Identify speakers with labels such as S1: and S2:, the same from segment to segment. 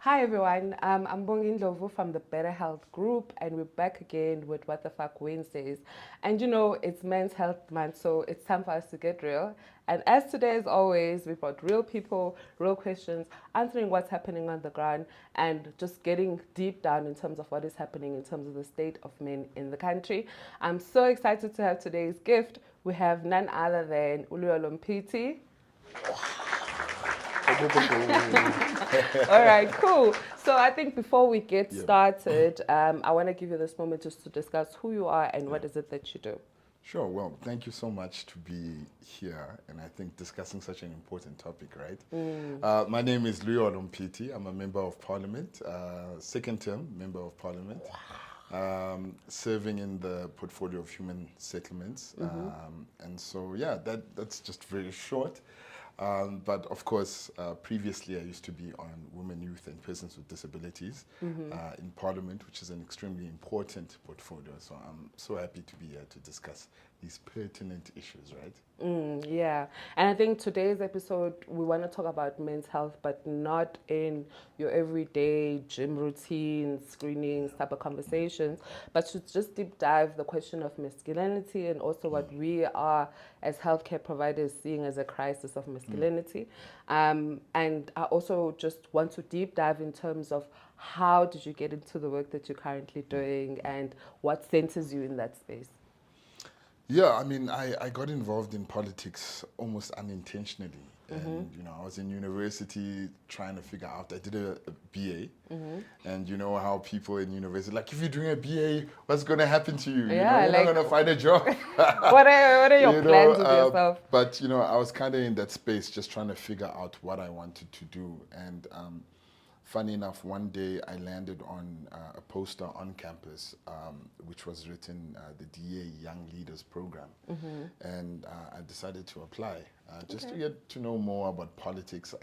S1: Hi everyone, I'm Bongi Ndlovu from the Better Health Group, and we're back again with WTFAQ Wednesdays. And it's Men's Health Month, so it's time for us to get real. And as today, as always, we brought real people, real questions, answering what's happening on the ground, and just getting deep down in terms of what is happening in terms of the state of men in the country. I'm so excited to have today's gift. We have none other than Luyolo Mphithi. All right, cool. So I think before we get started, I want to give you this moment just to discuss who you are and what is it that you do.
S2: Sure. Well, thank you so much to be here, and I think discussing such an important topic, right? My name is Luyolo Mphithi. I'm a member of Parliament, second term member of Parliament, serving in the portfolio of human settlements. And so, yeah, that's just very short. But of course, previously I used to be on women, youth, and persons with disabilities in Parliament, which is an extremely important portfolio. So I'm so happy to be here to discuss these pertinent issues, right?
S1: Yeah, and I think today's episode we want to talk about men's health, but not in your everyday gym routines, screenings type of conversations, but to just deep dive the question of masculinity and also what we are as healthcare providers seeing as a crisis of masculinity. And I also just want to deep dive in terms of how did you get into the work that you're currently doing and what centers you in that space.
S2: Yeah, I mean, I got involved in politics almost unintentionally. And, I was in university trying to figure out, I did a BA. And you know how people in university, like, if you're doing a BA, what's going to happen to you?
S1: Yeah,
S2: You're
S1: like,
S2: not going to find a job.
S1: what are your plans with yourself?
S2: But, I was kind of in that space just trying to figure out what I wanted to do. And funny enough, one day I landed on a poster on campus, which was written, the DA Young Leaders Program. And I decided to apply just to get to know more about politics.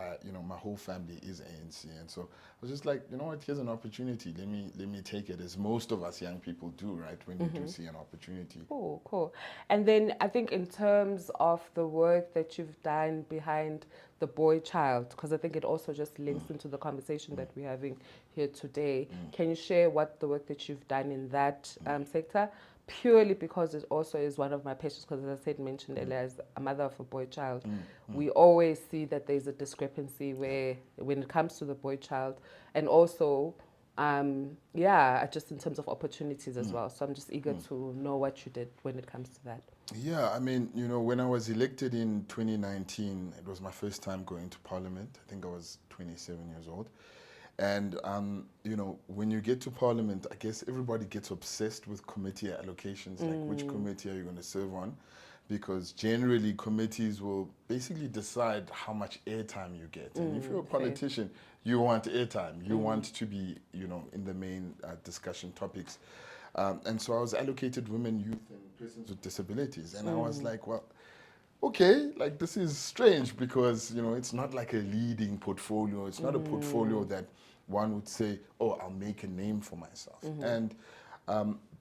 S2: My whole family is ANC. And so I was just like, you know what, here's an opportunity. Let me take it, as most of us young people do, right, when you do see an opportunity.
S1: Cool. And then I think in terms of the work that you've done behind the boy child, because I think it also just links into the conversation that we're having here today. Can you share what the work that you've done in that sector? Purely because it also is one of my passions, because as I said, mentioned earlier, as a mother of a boy child, we always see that there's a discrepancy where when it comes to the boy child, and also just in terms of opportunities as well. So I'm just eager to know what you did when it comes to that.
S2: Yeah, I mean, when I was elected in 2019, it was my first time going to Parliament. I think I was 27 years old. And, when you get to Parliament, I guess everybody gets obsessed with committee allocations, like which committee are you going to serve on? Because generally committees will basically decide how much airtime you get. And if you're a politician, you want airtime. You want to be, in the main discussion topics. And so I was allocated women, youth, and persons with disabilities. And I was like, well, okay, like this is strange because, it's not like a leading portfolio. It's not a portfolio that one would say, oh, I'll make a name for myself. And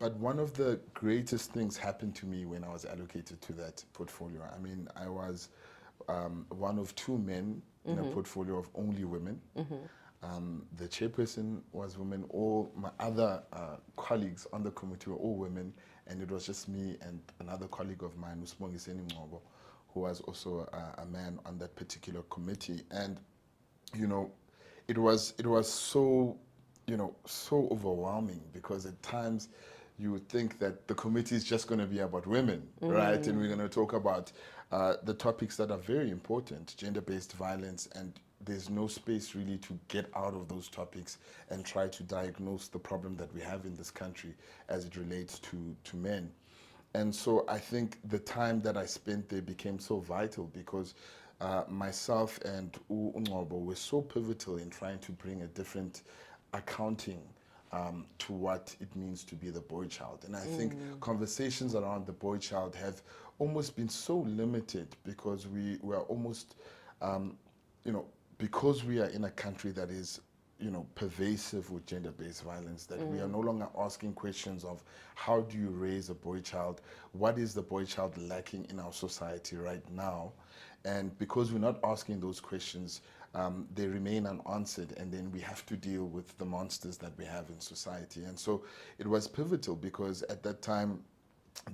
S2: but one of the greatest things happened to me when I was allocated to that portfolio. I mean, I was one of two men in a portfolio of only women. The chairperson was women. All my other colleagues on the committee were all women, and it was just me and another colleague of mine, Usmongiseni Mngcobo, who was also a man on that particular committee. And it was so so overwhelming, because at times you would think that the committee is just going to be about women, right? And we're going to talk about the topics that are very important, gender-based violence, and there's no space really to get out of those topics and try to diagnose the problem that we have in this country as it relates to men. And so I think the time that I spent there became so vital, because myself and Ungcobo were so pivotal in trying to bring a different accounting to what it means to be the boy child. And I think conversations around the boy child have almost been so limited, because we are almost, because we are in a country that is pervasive with gender-based violence, that we are no longer asking questions of how do you raise a boy child, what is the boy child lacking in our society right now. And because we're not asking those questions, they remain unanswered, and then we have to deal with the monsters that we have in society. And so it was pivotal because at that time,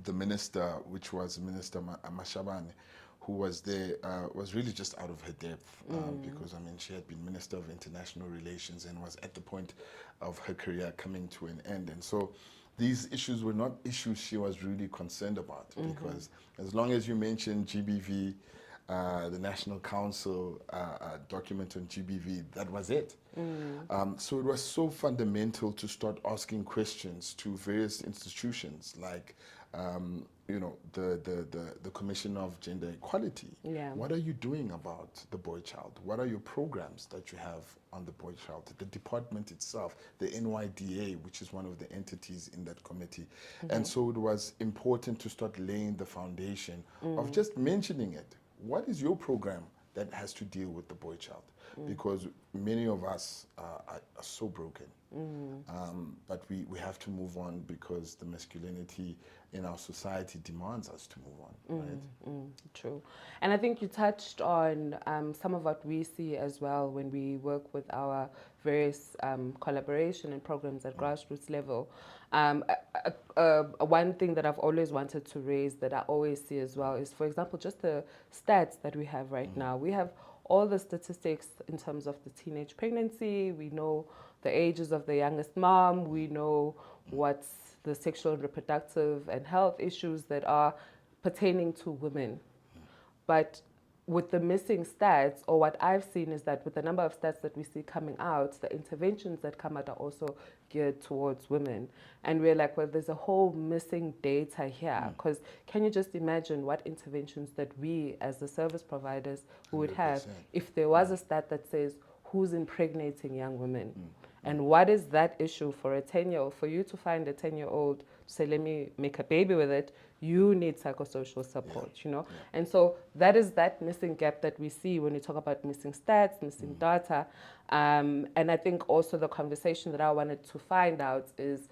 S2: the minister, which was Minister Mashabane, who was there, was really just out of her depth because, I mean, she had been Minister of International Relations and was at the point of her career coming to an end. And so these issues were not issues she was really concerned about because as long as you mention GBV, the National Council document on GBV, that was it. So it was so fundamental to start asking questions to various institutions like you know, the Commission of Gender Equality.
S1: Yeah.
S2: What are you doing about the boy child? What are your programs that you have on the boy child? The department itself, the NYDA, which is one of the entities in that committee. And so it was important to start laying the foundation of just mentioning it. What is your program that has to deal with the boy child? Because many of us are so broken. But we have to move on because the masculinity in our society demands us to move on, right?
S1: True. And I think you touched on some of what we see as well when we work with our various collaboration and programs at grassroots level. One thing that I've always wanted to raise that I always see as well is, for example, just the stats that we have right now. We have all the statistics in terms of the teenage pregnancy. We know the ages of the youngest mom. We know what's the sexual and reproductive and health issues that are pertaining to women. But with the missing stats, or what I've seen is that with the number of stats that we see coming out, the interventions that come out are also geared towards women. And we're like, well, there's a whole missing data here. Because can you just imagine what interventions that we as the service providers would have
S2: 100%.
S1: if there was a stat that says who's impregnating young women? And what is that issue for a 10-year-old? For you to find a 10-year-old to say, let me make a baby with it, you need psychosocial support, you know? And so that is that missing gap that we see when we talk about missing stats, missing data. And I think also the conversation that I wanted to find out is,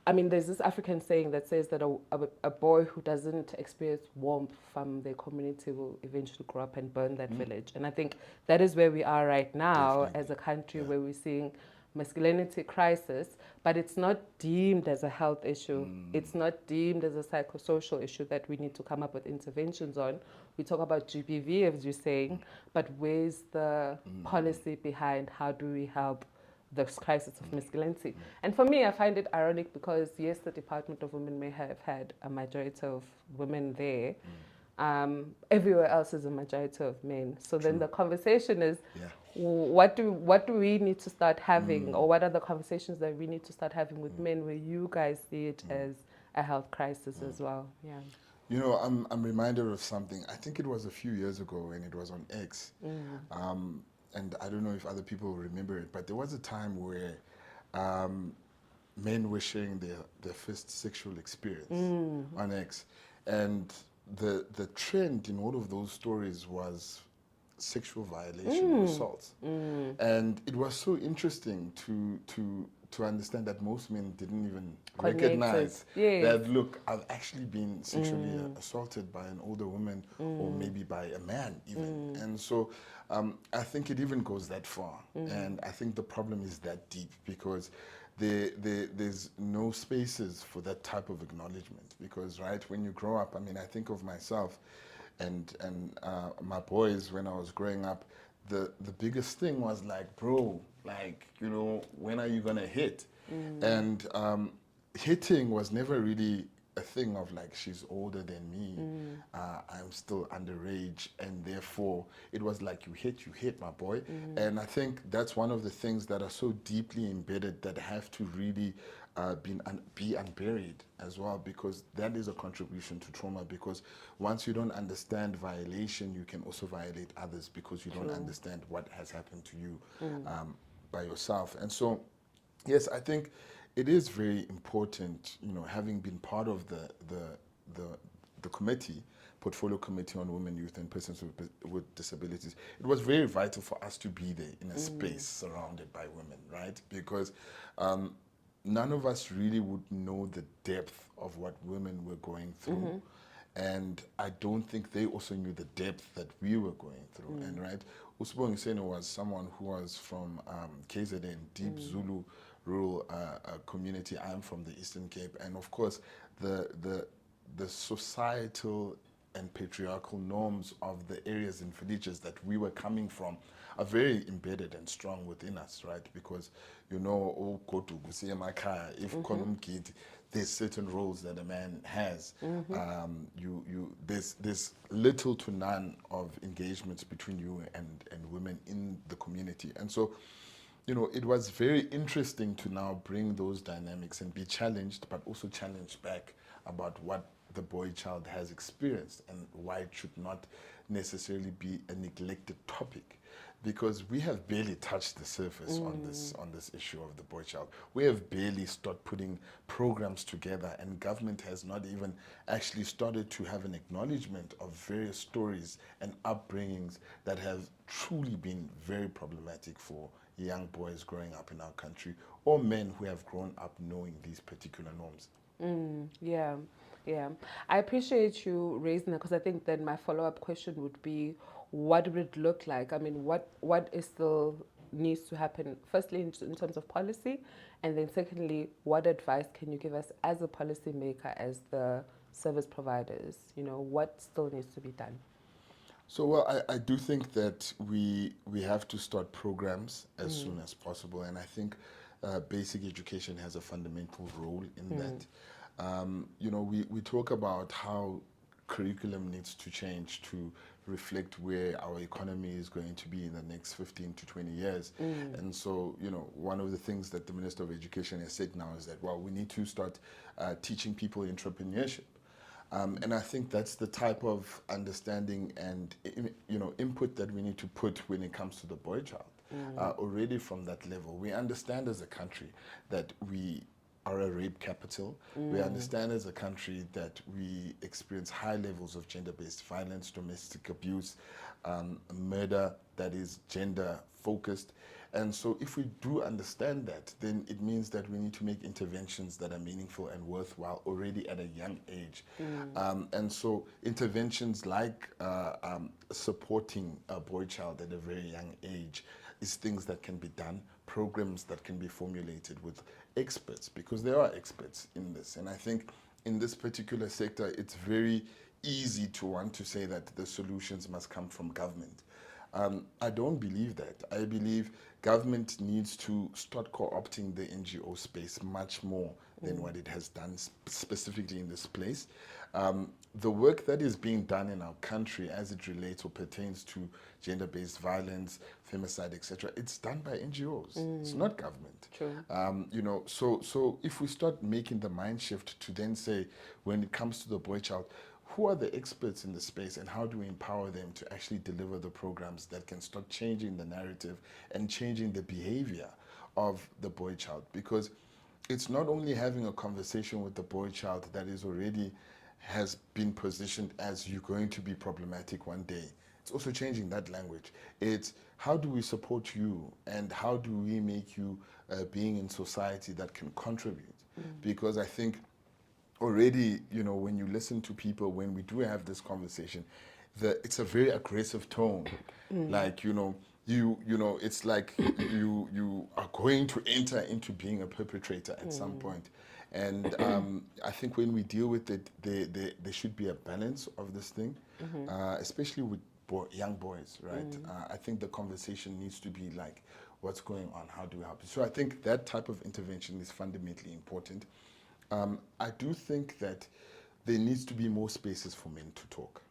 S1: I mean, there's this African saying that says that a boy who doesn't experience warmth from their community will eventually grow up and burn that village. And I think that is where we are right now
S2: Definitely.
S1: as a country where we're seeing masculinity crisis, but it's not deemed as a health issue. It's not deemed as a psychosocial issue that we need to come up with interventions on. We talk about GBV, as you're saying, but where's the policy behind how do we help the crisis of masculinity? And for me, I find it ironic because, yes, the Department of Women may have had a majority of women there. Everywhere else is a majority of men. So then the conversation is, what do we need to start having, or what are the conversations that we need to start having with men where you guys see it as a health crisis as well? Yeah.
S2: You know, I'm reminded of something. I think it was a few years ago when it was on X. And I don't know if other people remember it, but there was a time where men were sharing their first sexual experience on X. And the trend in all of those stories was sexual violation, assaults. And it was so interesting to understand that most men didn't even recognize that, look, I've actually been sexually assaulted by an older woman or maybe by a man even. And so I think it even goes that far. And I think the problem is that deep because there's no spaces for that type of acknowledgement because, right, when you grow up, I mean, I think of myself and my boys when I was growing up, the biggest thing was like, bro, like, you know, when are you gonna hit? And hitting was never really a thing of like, she's older than me, I'm still underage, and therefore it was like, you hit my boy. And I think that's one of the things that are so deeply embedded that have to really be unburied as well, because that is a contribution to trauma, because once you don't understand violation, you can also violate others because you don't understand what has happened to you by yourself. And so, yes, I think it is very important, you know, having been part of the committee, Portfolio Committee on Women, Youth and Persons with Disabilities, it was very vital for us to be there in a space surrounded by women, right? Because none of us really would know the depth of what women were going through. And I don't think they also knew the depth that we were going through. And right, Usibongiseni was someone who was from KZN, Deep Zulu rural community. I'm from the Eastern Cape, and of course, the societal and patriarchal norms of the areas and villages that we were coming from are very embedded and strong within us, right? Because you know, oh, go to Emakhaya, if Konumgidi, there's certain roles that a man has. There's little to none of engagements between you and women in the community, and so, you know, it was very interesting to now bring those dynamics and be challenged, but also challenged back about what the boy child has experienced and why it should not necessarily be a neglected topic, because we have barely touched the surface on this issue of the boy child. We have barely started putting programs together, and government has not even actually started to have an acknowledgement of various stories and upbringings that have truly been very problematic for young boys growing up in our country, or men who have grown up knowing these particular norms.
S1: Yeah, yeah. I appreciate you raising that, because I think then my follow-up question would be, what would it look like? I mean, what is still needs to happen? Firstly, in terms of policy, and then secondly, what advice can you give us as a policymaker, as the service providers? You know, what still needs to be done?
S2: So, well, I do think that we have to start programs as soon as possible, and I think basic education has a fundamental role in that. You know, we talk about how curriculum needs to change to reflect where our economy is going to be in the next 15 to 20 years. And so, you know, one of the things that the Minister of Education has said now is that, well, we need to start teaching people entrepreneurship. And I think that's the type of understanding and, you know, input that we need to put when it comes to the boy child. Already from that level, we understand as a country that we are a rape capital. We understand as a country that we experience high levels of gender-based violence, domestic abuse, murder that is gender-focused. And so if we do understand that, then it means that we need to make interventions that are meaningful and worthwhile already at a young age. And so interventions like supporting a boy child at a very young age is things that can be done, programs that can be formulated with experts, because there are experts in this. And I think in this particular sector, it's very easy to want to say that the solutions must come from government. I don't believe that. I believe government needs to start co-opting the NGO space much more than what it has done specifically in this place. The work that is being done in our country as it relates or pertains to gender-based violence, femicide, etc., it's done by NGOs. It's not government.
S1: True.
S2: You know, so if we start making the mind shift to then say, when it comes to the boy child, who are the experts in the space and how do we empower them to actually deliver the programs that can start changing the narrative and changing the behavior of the boy child? Because it's not only having a conversation with the boy child that is already has been positioned as you're going to be problematic one day. It's also changing that language. It's how do we support you and how do we make you being in society that can contribute? Because I think already, you know, when you listen to people, when we do have this conversation, it's a very aggressive tone. Like, you know, it's like you are going to enter into being a perpetrator at some point. And I think when we deal with it, there should be a balance of this thing, especially with young boys, right? I think the conversation needs to be like, what's going on? How do we help? So I think that type of intervention is fundamentally important. I do think that there needs to be more spaces for men to talk,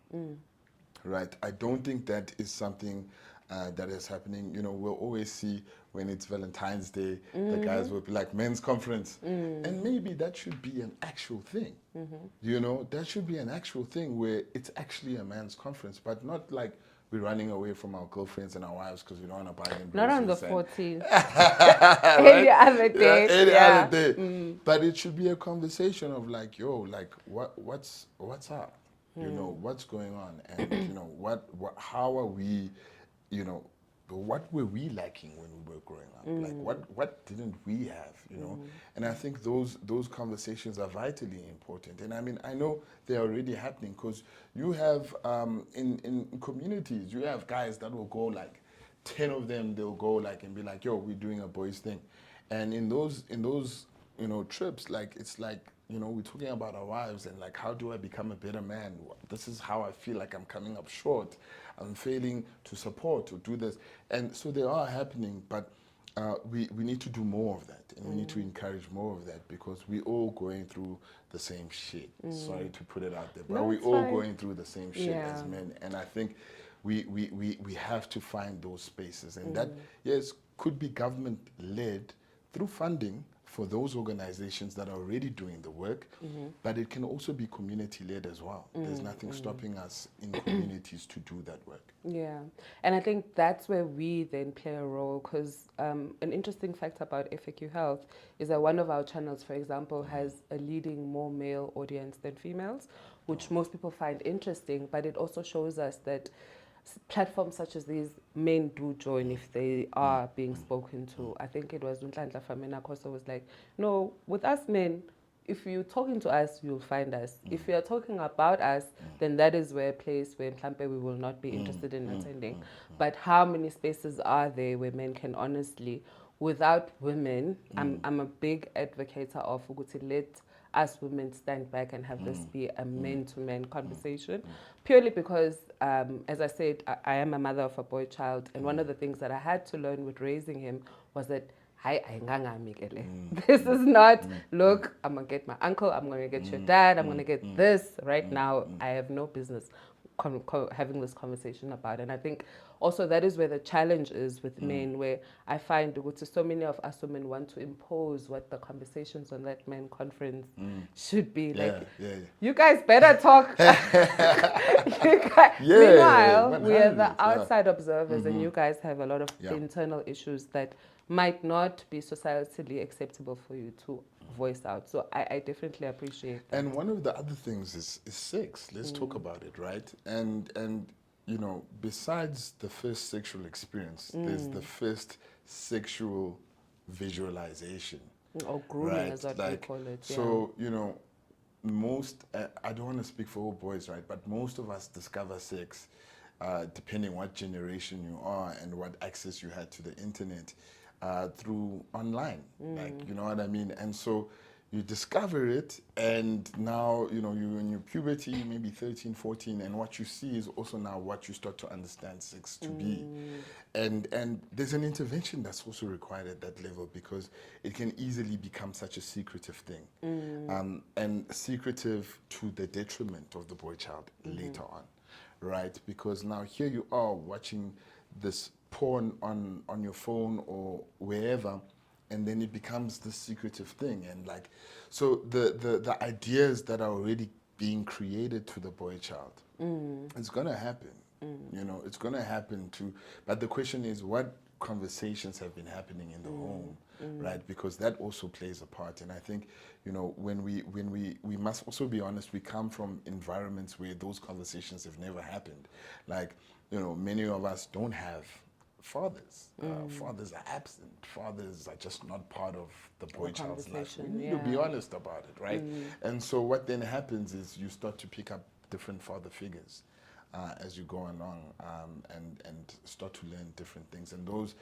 S2: right? I don't think that is something that is happening. You know, we'll always see when it's Valentine's Day, the guys will be like, men's conference. And maybe that should be an actual thing. You know, that should be an actual thing where it's actually a man's conference, but not like we're running away from our girlfriends and our wives because we don't want to buy them.
S1: Not on the 14th.
S2: Right?
S1: Any other day.
S2: Any other day. But it should be a conversation of like, yo, like what's up? You know, what's going on? And you know, how are we, you know, what were we lacking when we were growing up? Like what didn't we have, you know? And I think those conversations are vitally important. And I mean, I know they're already happening because you have in communities, you have guys that will go like 10 of them, they'll go like and be like, yo, we're doing a boys thing. And in those you know, trips, like it's like, you know, we're talking about our wives and like, how do I become a better man? This is how I feel like I'm coming up short. I'm failing to support, to do this. And so they are happening, but we need to do more of that. And we need to encourage more of that because we're all going through the same shit. Sorry to put it out there, but
S1: No,
S2: we're
S1: it's
S2: all
S1: fine.
S2: going through the same shit as
S1: Yeah.
S2: men. And I think we have to find those spaces. And that, yes, could be government-led through funding for those organizations that are already doing the work, but it can also be community-led as well. There's nothing stopping us in communities to do that work.
S1: Yeah, and I think that's where we then play a role because an interesting fact about FAQ Health is that one of our channels, for example, has a leading more male audience than females, which most people find interesting, but it also shows us that platforms such as these, men do join if they are being spoken to. I think it was Nhlanhla Famena Khosa was like, no, with us men, if you're talking to us, you'll find us. If you're talking about us, then that is where a place where mhlampe we will not be interested in attending. But how many spaces are there where men can honestly, without women, I'm a big advocate of ukuthi let us women stand back and have this be a men-to-men conversation, purely because, as I said, I am a mother of a boy child, and one of the things that I had to learn with raising him was that this is not, look, I'm going to get my uncle, I'm going to get your dad, I'm going to get this right now. I have no business having this conversation about it. And I think also that is where the challenge is with men, where I find so many of us women want to impose what the conversations on that men conference should be. Like, you guys better talk. Meanwhile, we are the outside observers, and you guys have a lot of internal issues that might not be societally acceptable for you to voice out. So I definitely appreciate that.
S2: And one of the other things is sex. Let's talk about it, right? And you know, besides the first sexual experience, there's the first sexual visualization.
S1: Or grooming,
S2: right?
S1: as what we call it.
S2: So, you know, most, I don't want to speak for all boys, right? But most of us discover sex, depending what generation you are and what access you had to the internet, through online. Like, you know what I mean? And so you discover it, and now, you know, you're in your puberty, maybe 13, 14, and what you see is also now what you start to understand sex to be. And there's an intervention that's also required at that level because it can easily become such a secretive thing. And secretive to the detriment of the boy child later on, right? Because now here you are watching this porn on your phone or wherever, and then it becomes this secretive thing. And like, so the ideas that are already being created to the boy child, it's gonna happen. You know, it's gonna happen too. But the question is, what conversations have been happening in the home, right? Because that also plays a part. And I think, you know, when we must also be honest, we come from environments where those conversations have never happened. Like, you know, many of us don't have fathers. Fathers are absent. Fathers are just not part of the boy child's life. We need to be honest about it, right? And so what then happens is you start to pick up different father figures as you go along, and start to learn different things. And those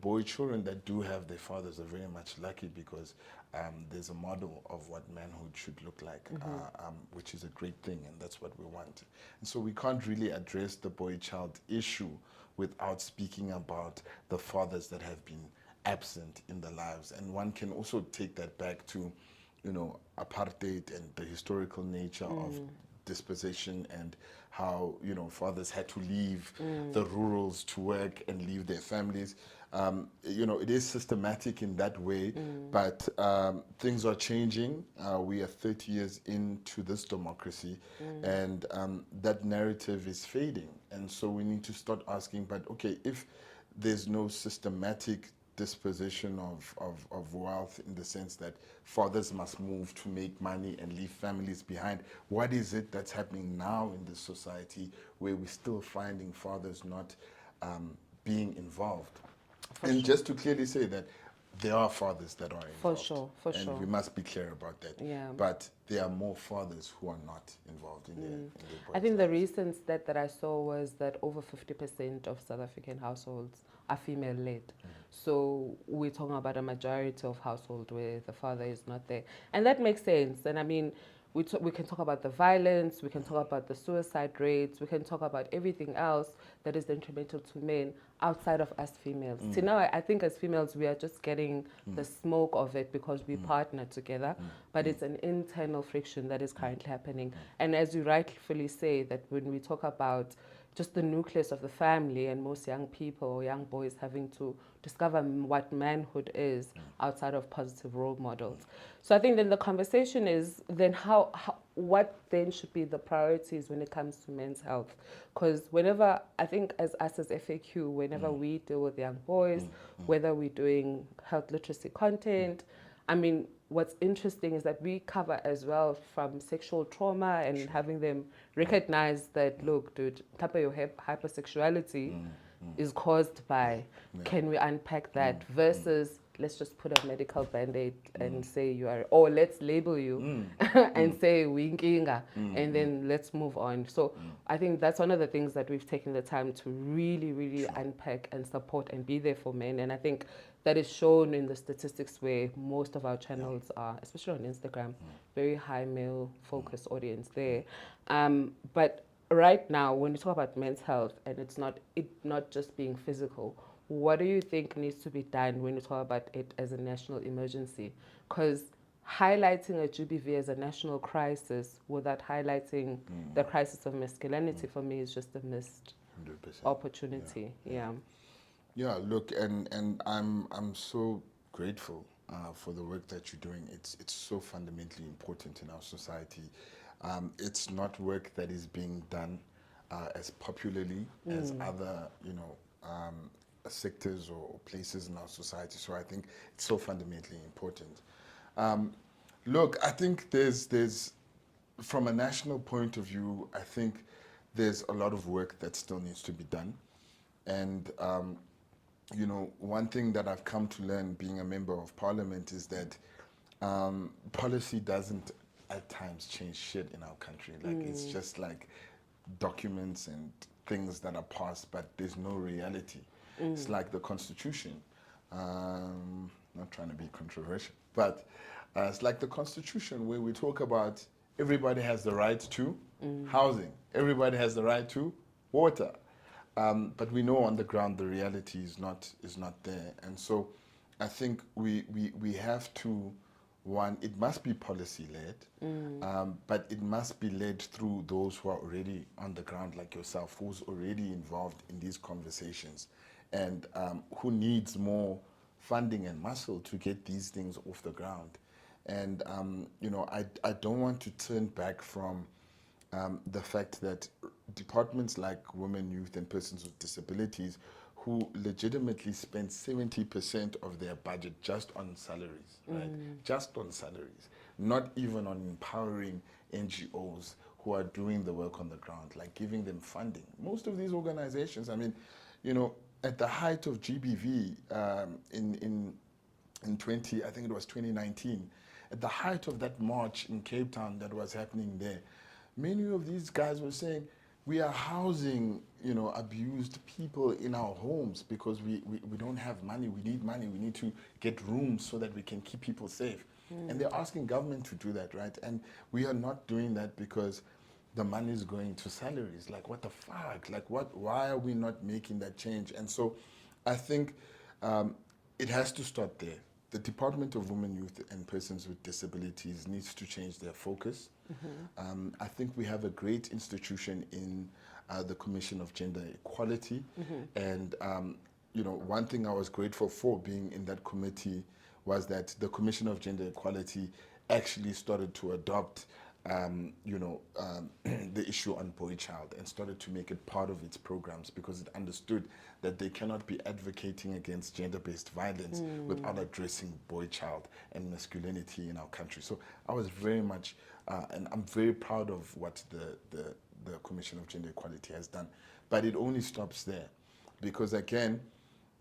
S2: boy children that do have their fathers are very much lucky because there's a model of what manhood should look like, which is a great thing, and that's what we want. And so we can't really address the boy child issue without speaking about the fathers that have been absent in their lives. And one can also take that back to, you know, apartheid and the historical nature of dispossession and how, you know, fathers had to leave the rurals to work and leave their families. You know, it is systematic in that way, but things are changing. We are 30 years into this democracy, and that narrative is fading. And so we need to start asking, but okay, if there's no systematic disposition of wealth in the sense that fathers must move to make money and leave families behind, what is it that's happening now in this society where we're still finding fathers not being involved.
S1: For
S2: And
S1: sure.
S2: just to clearly say that there are fathers that are
S1: For
S2: involved.
S1: sure, for
S2: and
S1: sure.
S2: we must be clear about that.
S1: Yeah.
S2: But there are more fathers who are not involved in their
S1: I
S2: boys'
S1: think the
S2: lives.
S1: recent stat that I saw was that over 50% of South African households are female led. So we're talking about a majority of households where the father is not there. And that makes sense. And I mean, we can talk about the violence, we can talk about the suicide rates, we can talk about everything else that is detrimental to men outside of us females. See, now I think as females, we are just getting the smoke of it because we partner together, but it's an internal friction that is currently happening. And as you rightfully say, that when we talk about just the nucleus of the family and most young people or young boys having to discover what manhood is outside of positive role models. So I think then the conversation is then what then should be the priorities when it comes to men's health? Because whenever, I think as us as FAQ, whenever we deal with young boys, whether we're doing health literacy content, I mean, what's interesting is that we cover as well from sexual trauma and having them recognize that, look, dude, type of your hypersexuality is caused by, can we unpack that versus let's just put a medical band-aid and say you are, or let's label you and say winkinga and then let's move on. So I think that's one of the things that we've taken the time to really, really unpack and support and be there for men. And I think that is shown in the statistics where most of our channels are, especially on Instagram, very high male focused audience there. But right now, when we talk about men's health and it's not just being physical, what do you think needs to be done when we talk about it as a national emergency? Because highlighting a GBV as a national crisis without highlighting the crisis of masculinity for me is just a missed
S2: 100%.
S1: opportunity. Yeah.
S2: Yeah, look, and I'm so grateful for the work that you're doing. It's so fundamentally important in our society. It's not work that is being done as popularly as other, sectors or places in our society. So I think it's so fundamentally important. Look, I think there's from a national point of view, I think there's a lot of work that still needs to be done. And one thing that I've come to learn being a member of parliament is that policy doesn't at times change shit in our country. Like it's just like documents and things that are passed, but there's no reality. It's like the Constitution. Not trying to be controversial, but it's like the Constitution where we talk about everybody has the right to housing, everybody has the right to water. But we know on the ground the reality is not there, and so I think we have to, one, it must be policy led, but it must be led through those who are already on the ground, like yourself, who's already involved in these conversations, and who needs more funding and muscle to get these things off the ground. And I don't want to turn back from the fact that departments like women, youth, and persons with disabilities, who legitimately spend 70% of their budget just on salaries, right? Just on salaries, not even on empowering NGOs who are doing the work on the ground, like giving them funding. Most of these organizations, I mean, at the height of GBV in 20, I think it was 2019, at the height of that march in Cape Town that was happening there, many of these guys were saying, we are housing, abused people in our homes because we don't have money. We need money. We need to get rooms so that we can keep people safe. And they're asking government to do that, right? And we are not doing that because the money is going to salaries. Like, what the fuck? Like, why are we not making that change? And so I think it has to start there. The Department of Women, Youth and Persons with Disabilities needs to change their focus. I think we have a great institution in the Commission of Gender Equality. And, one thing I was grateful for being in that committee was that the Commission of Gender Equality actually started to adopt the issue on boy child and started to make it part of its programs because it understood that they cannot be advocating against gender-based violence without addressing boy child and masculinity in our country. So I was very much, and I'm very proud of what the Commission of Gender Equality has done, but it only stops there. because again,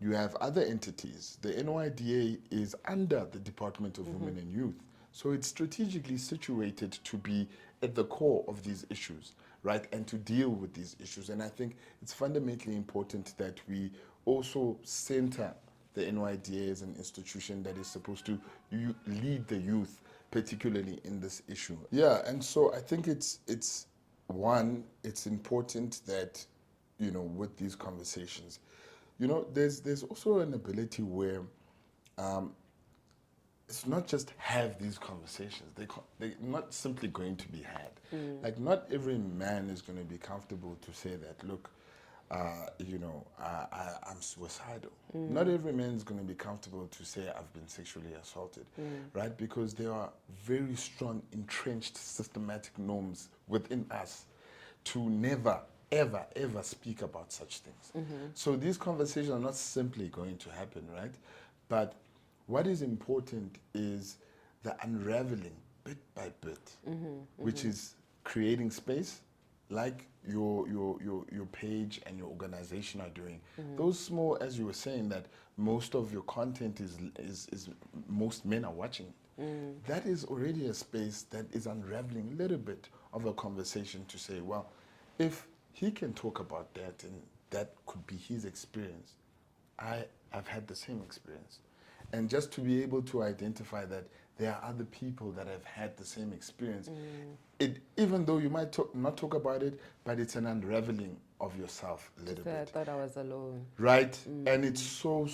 S2: you have other entities. The NYDA is under the Department of Women and Youth. So it's strategically situated to be at the core of these issues, right? And to deal with these issues. And I think it's fundamentally important that we also center the NYDA as an institution that is supposed to lead the youth, particularly in this issue. Yeah, and so I think it's important that, you know, with these conversations, you know, there's also an ability where it's not just have these conversations. They're not simply going to be had. Like, not every man is going to be comfortable to say that, look, you know, I'm suicidal. Not every man is going to be comfortable to say I've been sexually assaulted, right? Because there are very strong, entrenched, systematic norms within us to never, ever, ever speak about such things. So these conversations are not simply going to happen, right? But what is important is the unraveling bit by bit, which is creating space, like your page and your organization are doing. Those small, as you were saying, that most of your content is most men are watching. That is already a space that is unraveling a little bit of a conversation to say, well, if he can talk about that and that could be his experience, I've had the same experience. And just to be able to identify that there are other people that have had the same experience, even though you might not talk about it, but it's an unraveling of yourself a little bit.
S1: I thought I was alone.
S2: Right? And it's so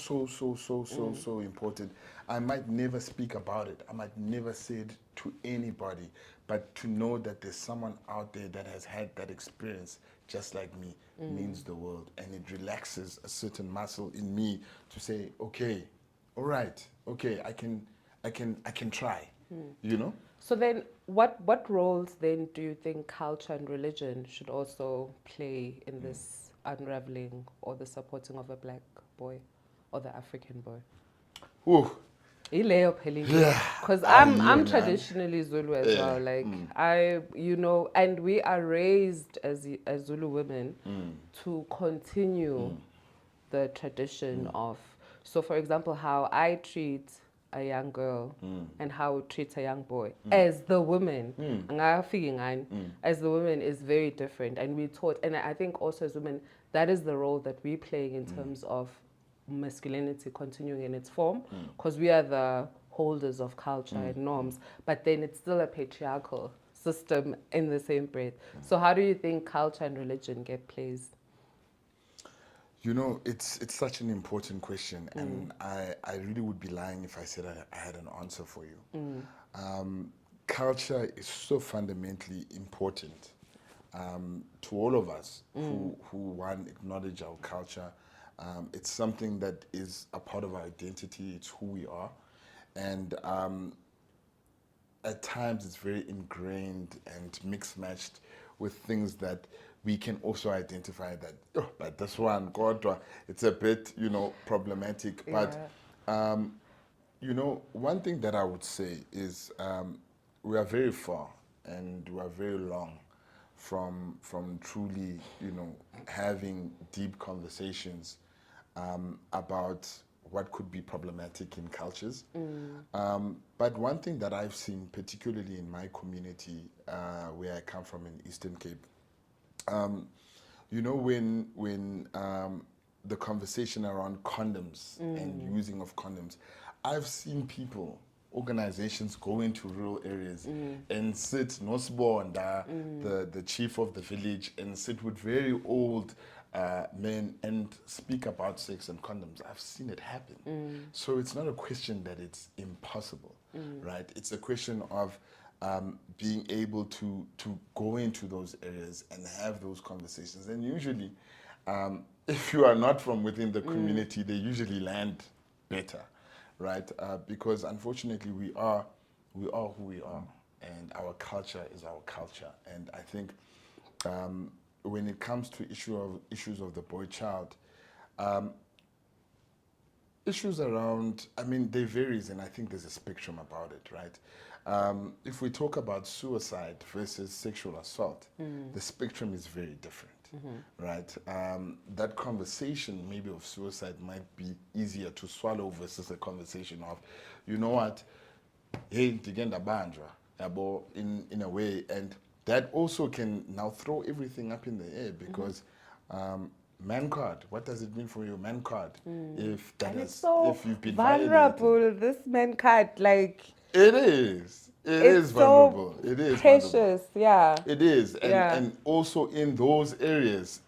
S2: important. I might never speak about it. I might never say it to anybody, but to know that there's someone out there that has had that experience just like me means the world. And it relaxes a certain muscle in me to say, okay, all right, okay, I can try, you know?
S1: So then, what roles then do you think culture and religion should also play in this unraveling or the supporting of a black boy or the African boy?
S2: Ooh.
S1: Yeah, because I'm traditionally Zulu as well. Like you know, and we are raised as Zulu women to continue the tradition of. So, for example, how I treat a young girl and how I treat a young boy as the woman, as the woman is very different. And we taught, and I think also as women, that is the role that we're playing in terms of masculinity continuing in its form, because we are the holders of culture and norms, but then it's still a patriarchal system in the same breath. So how do you think culture and religion get placed?
S2: You know, it's such an important question, and I really would be lying if I said I had an answer for you. Culture is so fundamentally important to all of us who want to acknowledge our culture. It's something that is a part of our identity. It's who we are, and at times it's very ingrained and mixed-matched with things that we can also identify that, but this one, God, it's a bit, you know, problematic. Yeah. But, you know, one thing that I would say is we are very far and we are very long from truly, you know, having deep conversations about what could be problematic in cultures. But one thing that I've seen, particularly in my community, where I come from in Eastern Cape, you know, when the conversation around condoms and using of condoms, I've seen people, organizations go into rural areas and sit, Nosbo and the chief of the village, and sit with very old men and speak about sex and condoms. I've seen it happen. So it's not a question that it's impossible, right? It's a question of being able to go into those areas and have those conversations. And usually, if you are not from within the community, they usually land better, right? Because unfortunately, we are who we are, and our culture is our culture. And I think when it comes to issues of the boy child, issues around, I mean, they varies, and I think there's a spectrum about it, right? If we talk about suicide versus sexual assault, the spectrum is very different. right? That conversation maybe of suicide might be easier to swallow versus a conversation of, you know what, hey, ndigenda banjwa, yabo, in a way, and that also can now throw everything up in the air because man card, what does it mean for you, man card? If that
S1: And it's
S2: is,
S1: so
S2: if you've been violated,
S1: vulnerable, this man card, like,
S2: it is. It
S1: it's
S2: is
S1: so
S2: vulnerable. It is vulnerable.
S1: precious. Yeah.
S2: It is,
S1: Yeah.
S2: and also in those areas,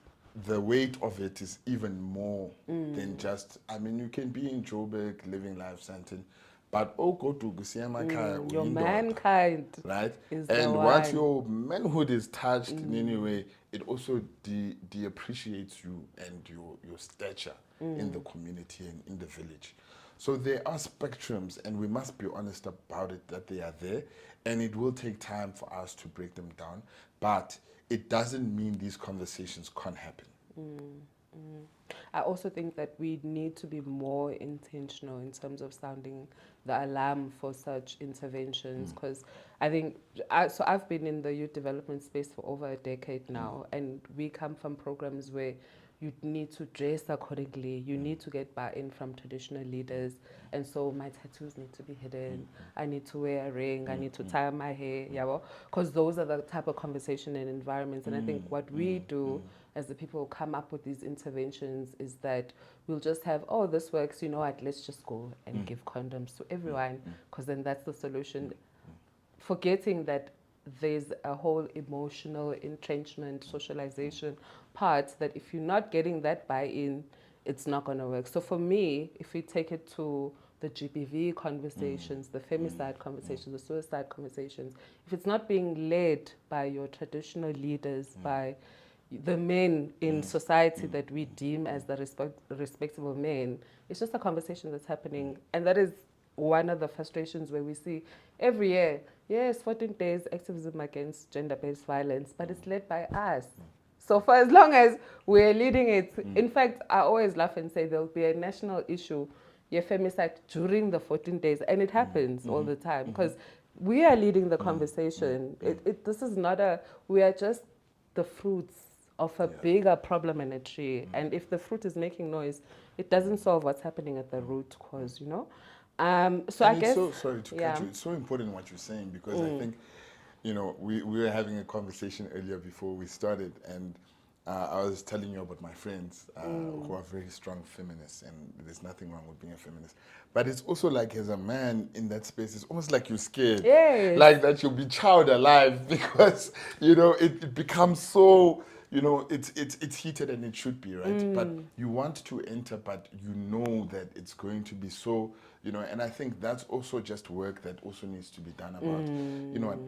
S2: the weight of it is even more than just. I mean, you can be in Joburg, living life something, but oh, go to Gusiyama Kaya,
S1: Your mankind
S2: right?
S1: is the
S2: And once
S1: one.
S2: your manhood is touched in any way, it also de-appreciates you and your stature in the community and in the village. So there are spectrums, and we must be honest about it that they are there, and it will take time for us to break them down. But it doesn't mean these conversations can't happen.
S1: I also think that we need to be more intentional in terms of sounding the alarm for such interventions because I think so I've been in the youth development space for over a decade now, and we come from programs where you need to dress accordingly, you need to get buy-in from traditional leaders, and so my tattoos need to be hidden, I need to wear a ring, I need to tie my hair, yeah, because those are the type of conversation and environments. And I think what we do as the people who come up with these interventions is that we'll just have, oh, this works, you know what, let's just go and give condoms to everyone, because then that's the solution, forgetting that there's a whole emotional entrenchment, socialization part that if you're not getting that buy-in, it's not going to work. So for me, if we take it to the GBV conversations, the femicide conversations, the suicide conversations, if it's not being led by your traditional leaders, by the men in society that we deem as the respectable men, it's just a conversation that's happening. And that is one of the frustrations where we see every year, yes, 14 days activism against gender-based violence, but it's led by us. So for as long as we're leading it, in fact, I always laugh and say there'll be a national issue, femicide, during the 14 days, and it happens all the time because we are leading the conversation. This is not we are just the fruits of a bigger problem in a tree. And if the fruit is making noise, it doesn't solve what's happening at the root cause, you know? So
S2: And
S1: I
S2: it's
S1: guess,
S2: so, sorry to cut you, it's so important what you're saying because I think, you know, we were having a conversation earlier before we started, and I was telling you about my friends who are very strong feminists, and there's nothing wrong with being a feminist. But it's also like, as a man in that space, it's almost like you're scared.
S1: Yes.
S2: Like that you'll be child alive because, you know, it becomes so, you know, it's heated and it should be, right? But you want to enter, but you know that it's going to be so, you know, and I think that's also just work that also needs to be done about, you know what,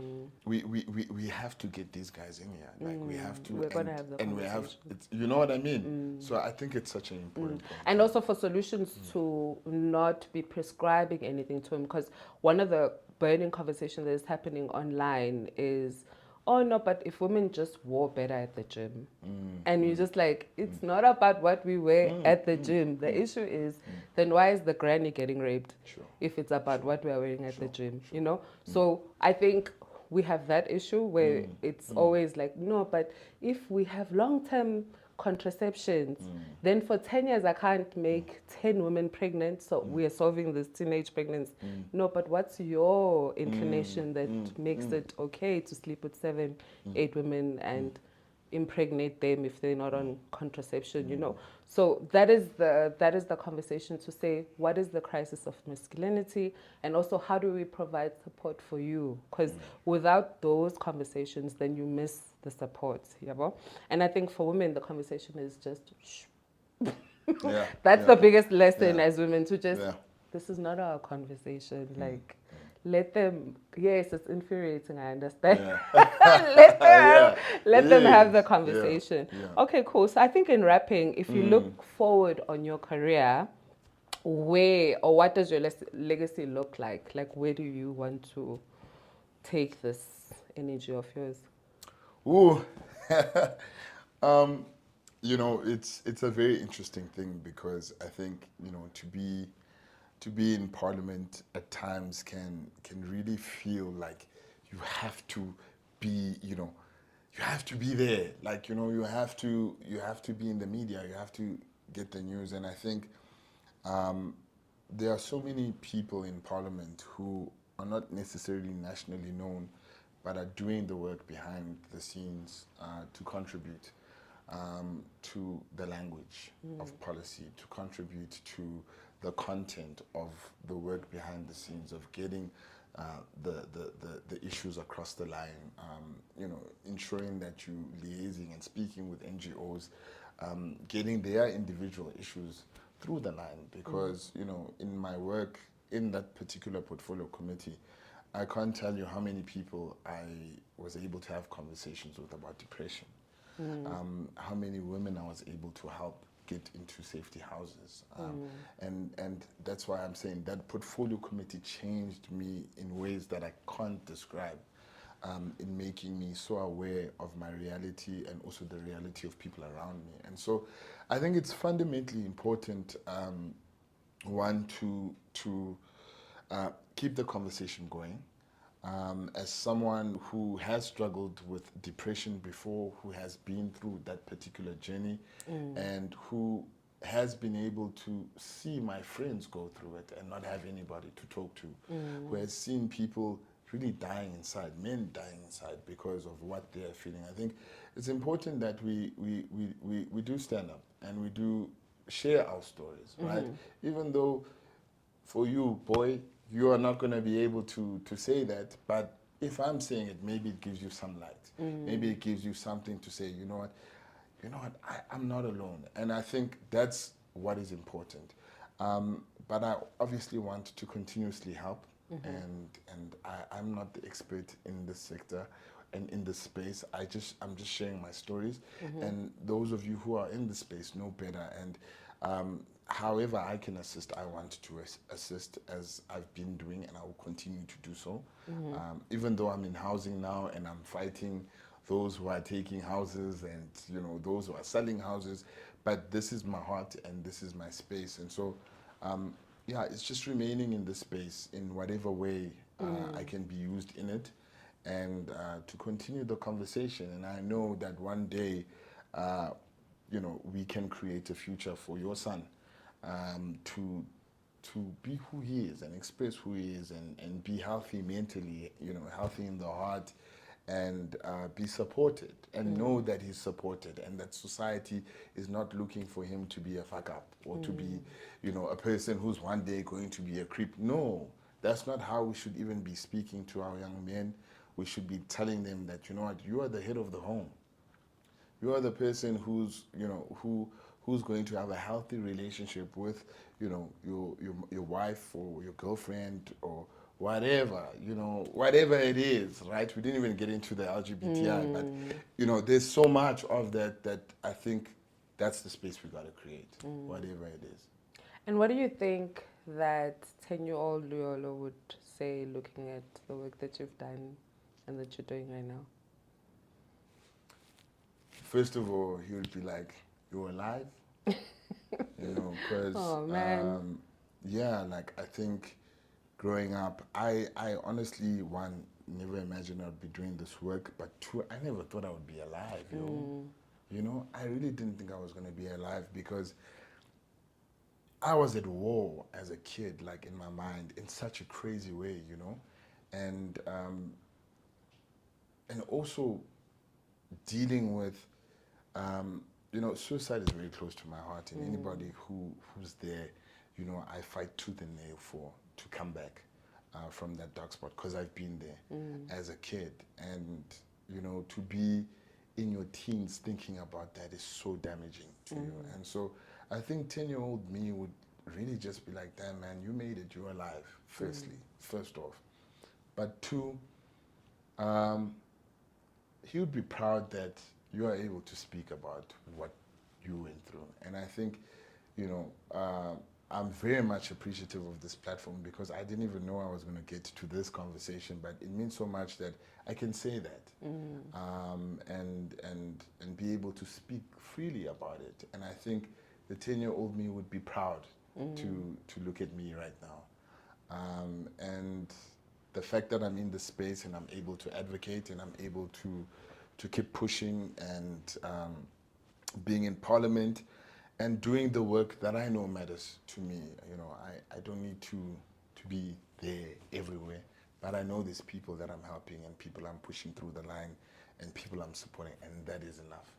S2: we have to get these guys in here. Like we have to,
S1: we're going to have the
S2: and we have,
S1: conversation.
S2: it's, you know what I mean? So I think it's such an important point.
S1: And also for solutions to not be prescribing anything to him, because one of the burning conversations that is happening online is, oh no, but if women just wore better at the gym, and you're just like, it's not about what we wear at the gym. The issue is, then why is the granny getting raped if it's about what we are wearing at the gym, you know? So I think we have that issue where it's always like, no, but if we have long-term contraceptions, then for 10 years I can't make 10 women pregnant, so we are solving this teenage pregnancy. No, but what's your inclination that makes it okay to sleep with 7, 8 women and impregnate them if they're not on contraception, you know? So that is the conversation, to say, what is the crisis of masculinity, and also how do we provide support for you? Because without those conversations, then you miss the support, yeah. And I think for women, the conversation is just shh. That's the biggest lesson as women, to just, this is not our conversation, like, let them, yes, it's infuriating, I understand. Let them have the conversation. Okay, cool. So I think in wrapping, if you look forward on your career, where or what does your legacy look like? Like, where do you want to take this energy of yours?
S2: Ooh. You know, it's a very interesting thing because I think, you know, to be in parliament at times can really feel like you have to be, you know, you have to be there. Like, you have to be in the media. You have to get the news. And I think there are so many people in Parliament who are not necessarily nationally known, but are doing the work behind the scenes to contribute to the language of policy, to contribute to the content of the work behind the scenes of getting the issues across the line, ensuring that you liaising and speaking with NGOs, getting their individual issues through the line. Because, in my work in that particular portfolio committee, I can't tell you how many people I was able to have conversations with about depression. How many women I was able to help get into safety houses. And that's why I'm saying that portfolio committee changed me in ways that I can't describe, in making me so aware of my reality and also the reality of people around me. And so I think it's fundamentally important, one, to keep the conversation going. As someone who has struggled with depression before, who has been through that particular journey, and who has been able to see my friends go through it and not have anybody to talk to, who has seen people really dying inside, men dying inside because of what they are feeling. I think it's important that we do stand up and we do share our stories, right? Even though for you, boy, you are not going to be able to say that, but if I'm saying it, maybe it gives you some light. Maybe it gives you something to say, I'm not alone. And I think that's what is important. But I obviously want to continuously help, and I'm not the expert in this sector and in this space. I'm just sharing my stories, and those of you who are in the space know better. And however I can assist, I want to assist, as I've been doing, and I will continue to do so. Even though I'm in housing now and I'm fighting those who are taking houses and those who are selling houses, but this is my heart and this is my space. And so it's just remaining in this space in whatever way I can be used in it, and to continue the conversation. And I know that one day we can create a future for your son, to be who he is and express who he is, and be healthy mentally, healthy in the heart, and be supported, and know that he's supported, and that society is not looking for him to be a fuck up, or to be, a person who's one day going to be a creep. No, that's not how we should even be speaking to our young men. We should be telling them that, you are the head of the home. You are the person who's going to have a healthy relationship with, your wife or your girlfriend or whatever, whatever it is, right? We didn't even get into the LGBTI, but there's so much of that I think that's the space we gotta create, whatever it is.
S1: And what do you think that 10-year-old Luyolo would say, looking at the work that you've done and that you're doing right now?
S2: First of all, he would be like, "You're alive," because
S1: oh man,
S2: I think growing up, I honestly, one, never imagined I'd be doing this work, but two, I never thought I would be alive. I really didn't think I was going to be alive, because I was at war as a kid, like in my mind, in such a crazy way, and also dealing with. Suicide is very close to my heart, and anybody who's there, I fight tooth and nail to come back from that dark spot, because I've been there as a kid, and to be in your teens thinking about that is so damaging to you. And so I think 10-year-old me would really just be like, "Damn, man, you made it, you're alive," first off. But two, he would be proud that you are able to speak about what you went through. And I think, I'm very much appreciative of this platform, because I didn't even know I was going to get to this conversation, but it means so much that I can say that, and be able to speak freely about it. And I think the 10-year-old me would be proud to look at me right now. And the fact that I'm in the space and I'm able to advocate and I'm able to to keep pushing and being in Parliament and doing the work that I know matters to me. You know, I don't need to be there everywhere, but I know there's people that I'm helping and people I'm pushing through the line and people I'm supporting, and that is enough.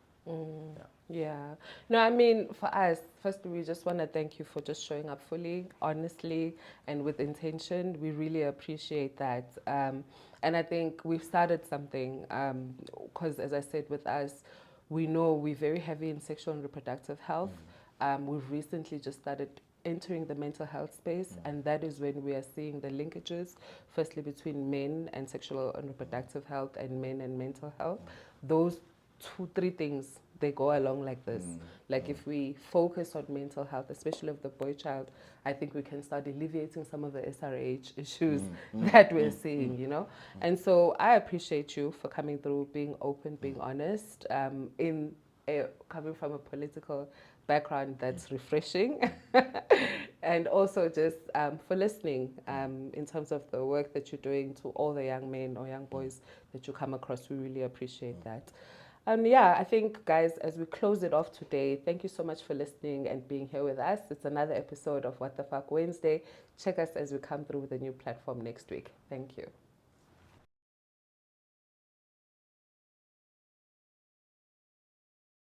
S1: Yeah. No, I mean, for us, firstly, we just want to thank you for just showing up fully, honestly, and with intention. We really appreciate that. And I think we've started something because, as I said, with us, we know we're very heavy in sexual and reproductive health. We've recently just started entering the mental health space, and that is when we are seeing the linkages, firstly, between men and sexual and reproductive health and men and mental health. Those 2-3 things, they go along like this. Like if we focus on mental health, especially of the boy child, I think we can start alleviating some of the SRH issues that we're seeing, you know. And so I appreciate you for coming through, being open, being honest, coming from a political background that's refreshing, and also just for listening in terms of the work that you're doing to all the young men or young boys that you come across. We really appreciate that. Yeah, I think, guys, as we close it off today, thank you so much for listening and being here with us. It's another episode of WTFAQ Wednesday. Check us as we come through with a new platform next week. Thank you.